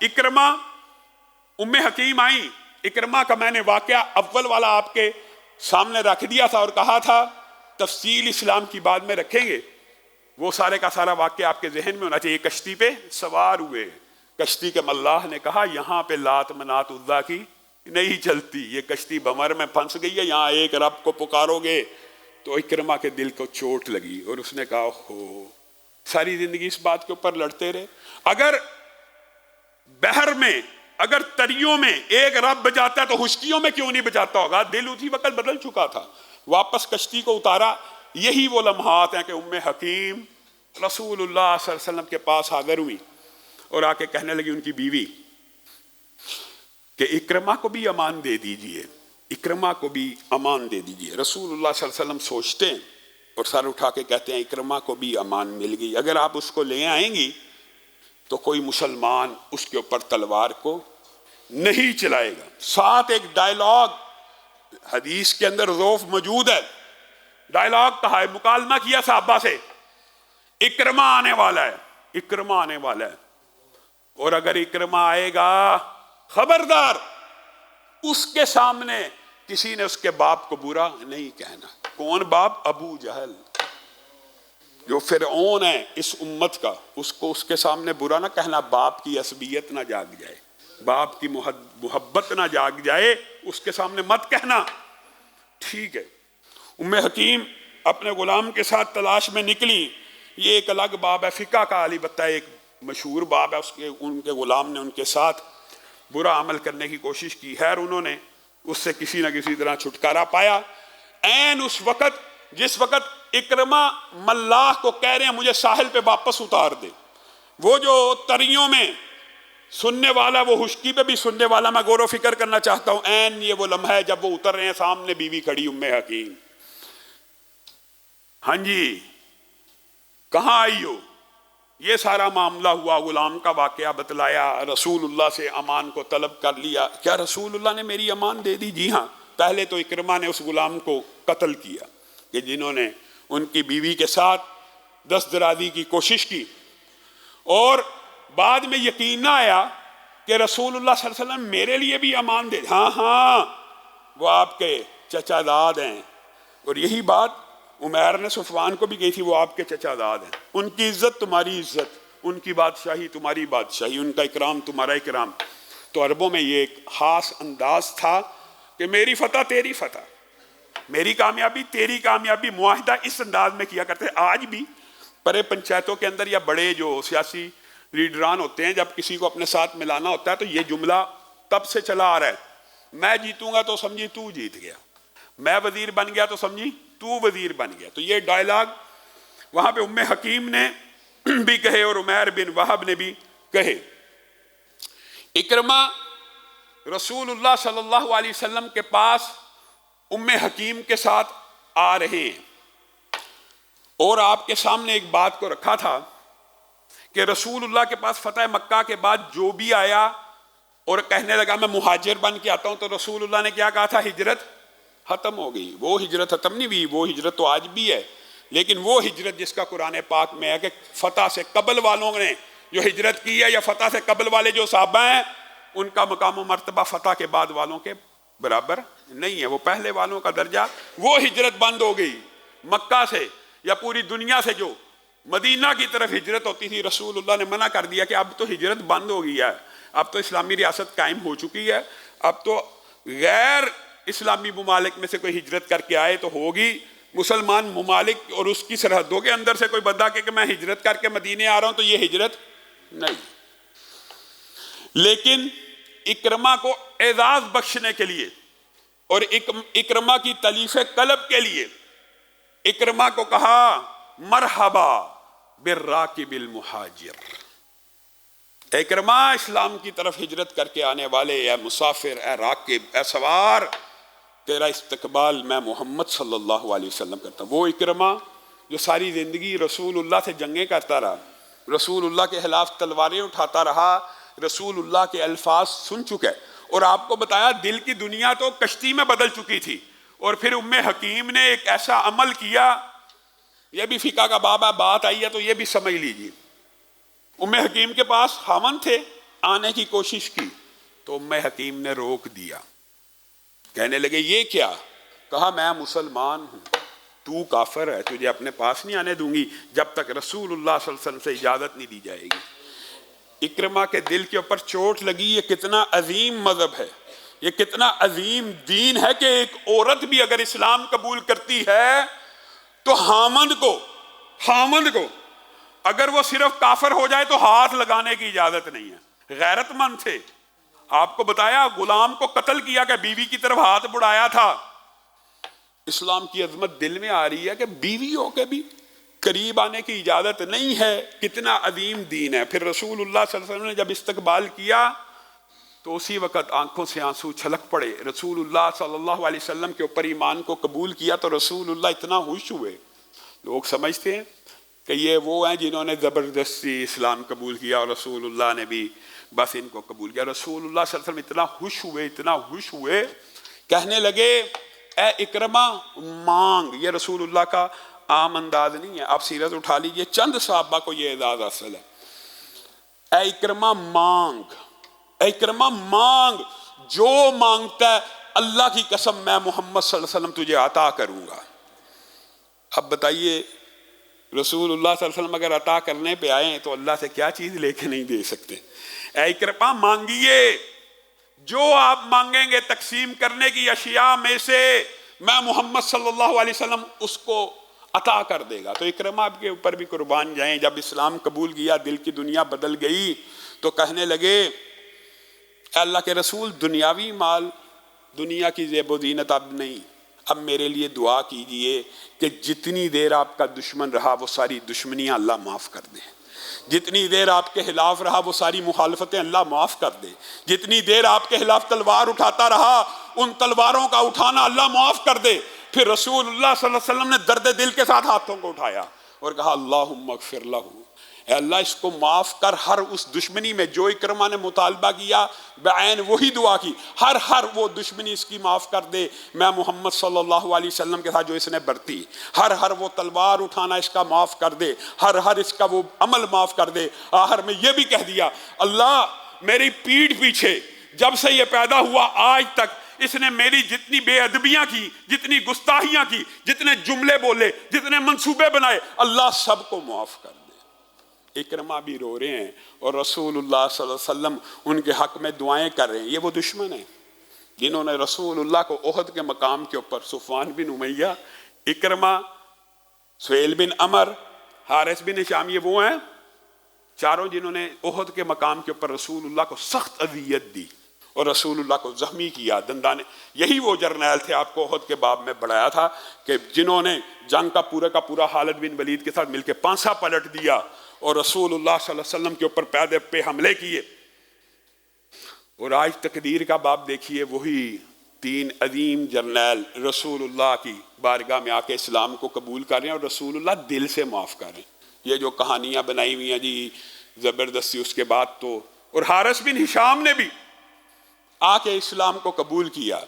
اکرما ام حکیم آئی، اکرما کا میں نے واقعہ اول والا آپ کے سامنے رکھ دیا تھا اور کہا تھا تفصیل اسلام کی بعد میں رکھیں گے، وہ سارے کا سارا واقعہ آپ کے ذہن میں ہونا چاہیے۔ کشتی پہ سوار ہوئے، کشتی کے ملاح نے کہا یہاں پہ لات منات عزا کی نہیں چلتی، یہ کشتی بمر میں پھنس گئی ہے، یہاں ایک رب کو پکارو گے۔ تو اکرما کے دل کو چوٹ لگی اور اس نے کہا ہو، ساری زندگی اس بات کے اوپر لڑتے رہے۔ اگر بحر میں، اگر تریوں میں ایک رب بچاتا ہے تو خشکیوں میں کیوں نہیں بچاتا ہوگا؟ دل اسی وقت بدل چکا تھا، واپس کشتی کو اتارا۔ یہی وہ لمحات ہیں کہ ام حکیم رسول اللہ صلی اللہ علیہ وسلم کے پاس حاضر ہوئی اور آ کے کہنے لگی ان کی بیوی کہ اکرما کو بھی امان دے دیجئے، اکرما کو بھی امان دے دیجئے۔ رسول اللہ صلی اللہ علیہ وسلم سوچتے ہیں اور سر اٹھا کے کہتے ہیں اکرما کو بھی امان مل گئی، اگر آپ اس کو لے آئیں گی تو کوئی مسلمان اس کے اوپر تلوار کو نہیں چلائے گا۔ ساتھ ایک ڈائلاگ حدیث کے اندر ذوف موجود ہے، ڈائلاگ کہا ہے، مکالمہ کیا صحابہ سے، اکرما آنے والا ہے، اکرما آنے والا ہے، اور اگر اکرما آئے گا خبردار اس کے سامنے کسی نے اس کے باپ کو برا نہیں کہنا۔ کون باپ؟ ابو جہل جو فرعون ہے اس امت کا، اس کو اس کے سامنے برا نہ کہنا، باپ کی عصبیت نہ جاگ جائے، باپ کی محبت نہ جاگ جائے، اس کے سامنے مت کہنا۔ ٹھیک ہے، ام حکیم اپنے غلام کے ساتھ تلاش میں نکلی، یہ ایک الگ باب ہے، فقہ کا البتہ ایک مشہور باب ہے، ان کے غلام نے ان کے ساتھ برا عمل کرنے کی کوشش کی، خیر انہوں نے اس سے کسی نہ کسی طرح چھٹکارا پایا۔ عین اس وقت جس وقت اکرما ملاح کو کہہ رہے ہیں مجھے ساحل پہ واپس اتار دے، وہ جو تریوں میں سننے والا، وہ خشکی پہ بھی سننے والا، میں غور و فکر کرنا چاہتا ہوں، عین یہ وہ لمحہ ہے جب وہ اتر رہے ہیں، سامنے بیوی کھڑی ام حکیم، ہاں جی کہاں آئی ہو؟ یہ سارا معاملہ ہوا، غلام کا واقعہ بتلایا، رسول اللہ سے امان کو طلب کر لیا۔ کیا رسول اللہ نے میری امان دے دی؟ جی ہاں۔ پہلے تو اکرما نے اس غلام کو قتل کیا کہ جنہوں نے ان کی بیوی کے ساتھ دست درازی کی کوشش کی، اور بعد میں یقین نہ آیا کہ رسول اللہ صلی اللہ علیہ وسلم میرے لیے بھی امان دے، ہاں وہ آپ کے چچا داد ہیں، اور یہی بات عمیر نے صفوان کو بھی کہی تھی، وہ آپ کے چچا داد ہیں، ان کی عزت تمہاری عزت، ان کی بادشاہی تمہاری بادشاہی، ان کا اکرام تمہارا اکرام۔ تو عربوں میں یہ ایک خاص انداز تھا کہ میری فتح تیری فتح، میری کامیابی تیری کامیابی، معاہدہ اس انداز میں کیا کرتے۔ آج بھی بڑے پنچایتوں کے اندر یا بڑے جو سیاسی لیڈران ہوتے ہیں، جب کسی کو اپنے ساتھ ملانا ہوتا ہے تو یہ جملہ تب سے چلا آ رہا ہے، میں جیتوں گا تو سمجھی تو جیت گیا، میں وزیر بن گیا تو سمجھی تو وزیر بن گیا۔ تو یہ ڈائلاگ وہاں پہ ام حکیم نے بھی کہے اور عمیر بن وہب نے بھی کہے۔ اکرما رسول اللہ صلی اللہ علیہ وسلم کے پاس ام حکیم کے ساتھ آ رہے ہیں، اور آپ کے سامنے ایک بات کو رکھا تھا کہ رسول اللہ کے پاس فتح مکہ کے بعد جو بھی آیا اور کہنے لگا میں مہاجر بن کے آتا ہوں، تو رسول اللہ نے کیا کہا تھا؟ ہجرت ختم ہو گئی۔ وہ ہجرت ختم نہیں ہوئی، وہ ہجرت تو آج بھی ہے، لیکن وہ ہجرت جس کا قرآن پاک میں ہے کہ فتح سے قبل والوں نے جو ہجرت کی ہے، یا فتح سے قبل والے جو صحابہ ہیں، ان کا مقام و مرتبہ فتح کے بعد والوں کے برابر نہیں ہے، وہ پہلے والوں کا درجہ، وہ ہجرت بند ہو گئی۔ مکہ سے یا پوری دنیا سے جو مدینہ کی طرف ہجرت ہوتی تھی، رسول اللہ نے منع کر دیا کہ اب تو ہجرت بند ہو گئی ہے، اب تو اسلامی ریاست قائم ہو چکی ہے، اب تو غیر اسلامی ممالک میں سے کوئی ہجرت کر کے آئے تو ہوگی، مسلمان ممالک اور اس کی سرحدوں کے اندر سے کوئی بندہ کہ میں ہجرت کر کے مدینے آ رہا ہوں تو یہ ہجرت نہیں۔ لیکن اکرما کو اعزاز بخشنے کے لیے اور اکرما کی تلیف قلب کے لیے اکرما کو کہا مرحبا بالراکب المہاجر، اکرما اسلام کی طرف ہجرت کر کے آنے والے، اے مسافر، اے راکب، اے سوار، تیرا استقبال میں محمد صلی اللہ علیہ وسلم کرتا ہوں۔ وہ اکرما جو ساری زندگی رسول اللہ سے جنگیں کرتا رہا، رسول اللہ کے خلاف تلواریں اٹھاتا رہا، رسول اللہ کے الفاظ سن چکے، اور آپ کو بتایا دل کی دنیا تو کشتی میں بدل چکی تھی، اور پھر ام حکیم نے ایک ایسا عمل کیا، یہ بھی فقہ کا باب ہے، بات آئی ہے تو یہ بھی سمجھ لیجیے۔ ام حکیم کے پاس خاوند تھے، آنے کی کوشش کی تو ام حکیم نے روک دیا. کہنے لگے یہ کیا؟ کہا میں مسلمان ہوں، تو کافر ہے، تجھے اپنے پاس نہیں آنے دوں گی جب تک رسول اللہ صلی اللہ علیہ وسلم سے اجازت نہیں دی جائے گی. اکرمہ کے دل کے اوپر چوٹ لگی. یہ کتنا عظیم مذہب ہے، یہ کتنا عظیم دین ہے کہ ایک عورت بھی اگر اسلام قبول کرتی ہے تو حامد کو اگر وہ صرف کافر ہو جائے تو ہاتھ لگانے کی اجازت نہیں ہے. غیرت مند تھے. آپ کو بتایا غلام کو قتل کیا کہ بیوی کی طرف ہاتھ بڑھایا تھا. اسلام کی عظمت دل میں آ رہی ہے کہ بیوی ہو کے بھی قریب آنے کی اجازت نہیں ہے. کتنا عظیم دین ہے. پھر رسول اللہ صلی اللہ علیہ وسلم نے جب استقبال کیا تو اسی وقت آنکھوں سے آنسو چھلک پڑے. رسول اللہ صلی اللہ علیہ وسلم کے اوپر ایمان کو قبول کیا تو رسول اللہ اتنا خوش ہوئے. لوگ سمجھتے ہیں کہ یہ وہ ہیں جنہوں نے زبردستی اسلام قبول کیا اور رسول اللہ نے بھی بس ان کو قبول کیا. رسول اللہ صلی اللہ علیہ وسلم اتنا خوش ہوئے کہنے لگے اے اکرمہ مانگ. یہ رسول اللہ کا عام انداز نہیں ہے. آپ سیرت اٹھا لیجئے، چند صحابہ کو یہ اعزاز حاصل ہے. اے اکرمہ مانگ، اے اکرمہ مانگ، جو مانگتا ہے اللہ کی قسم میں محمد صلی اللہ علیہ وسلم تجھے عطا کروں گا. اب بتائیے رسول اللہ صلی اللہ علیہ وسلم اگر عطا کرنے پہ آئیں تو اللہ سے کیا چیز لے کے نہیں دے سکتے. اے اکرمہ مانگیے، جو آپ مانگیں گے تقسیم کرنے کی اشیاء میں سے میں محمد صلی اللہ علیہ وسلم اس کو عطا کر دے گا. تو اکرمہ کے اوپر بھی قربان جائیں. جب اسلام قبول کیا دل کی دنیا بدل گئی تو کہنے لگے اے اللہ کے رسول دنیاوی مال، دنیا کی زیب و زینت اب نہیں، اب میرے لیے دعا کیجئے کہ جتنی دیر آپ کا دشمن رہا وہ ساری دشمنیاں اللہ معاف کر دے، جتنی دیر آپ کے خلاف رہا وہ ساری مخالفتیں اللہ معاف کر دے، جتنی دیر آپ کے خلاف تلوار اٹھاتا رہا ان تلواروں کا اٹھانا اللہ معاف کر دے. پھر رسول اللہ صلی اللہ علیہ وسلم نے درد دل کے ساتھ ہاتھوں کو اٹھایا اور کہا اللہم اغفر لہ، اے اللہ اس کو معاف کر. ہر اس دشمنی میں جو اکرمہ نے مطالبہ کیا بعین وہی دعا کی، ہر وہ دشمنی اس کی معاف کر دے میں محمد صلی اللہ علیہ وسلم کے ساتھ جو اس نے برتی، ہر وہ تلوار اٹھانا اس کا معاف کر دے، ہر اس کا وہ عمل معاف کر دے. آخر میں یہ بھی کہہ دیا اللہ میری پیٹھ پیچھے جب سے یہ پیدا ہوا آج تک اس نے میری جتنی بے ادبیاں کی، جتنی گستاخیاں کی، جتنے جملے بولے، جتنے منصوبے بنائے، اللہ سب کو معاف کر دے. اکرمہ بھی رو رہے ہیں اور رسول اللہ صلی اللہ علیہ وسلم ان کے حق میں دعائیں کر رہے ہیں. یہ وہ دشمن ہیں جنہوں نے رسول اللہ کو احد کے مقام کے اوپر، صفوان بن امیہ، اکرمہ، سہیل بن عمر، حارث بن ہشام، یہ وہ ہیں چاروں جنہوں نے احد کے مقام کے اوپر رسول اللہ کو سخت اذیت دی اور رسول اللہ کو زخمی کیا. دندانے یہی وہ جرنیل تھے آپ کو احد کے باب میں بڑھایا تھا کہ جنہوں نے جنگ کا پورا خالد بن ولید کے ساتھ مل کے پانسا پلٹ دیا اور رسول اللہ صلی اللہ علیہ وسلم کے اوپر پیادے پہ حملے کیے. اور آج تقدیر کا باب دیکھیے، وہی تین عظیم جرنیل رسول اللہ کی بارگاہ میں آ کے اسلام کو قبول کر رہے ہیں اور رسول اللہ دل سے معاف کر رہے ہیں. یہ جو کہانیاں بنائی ہوئی ہیں جی زبردستی، اس کے بعد تو اور حارث بن ہشام نے بھی آ کے اسلام کو قبول کیا.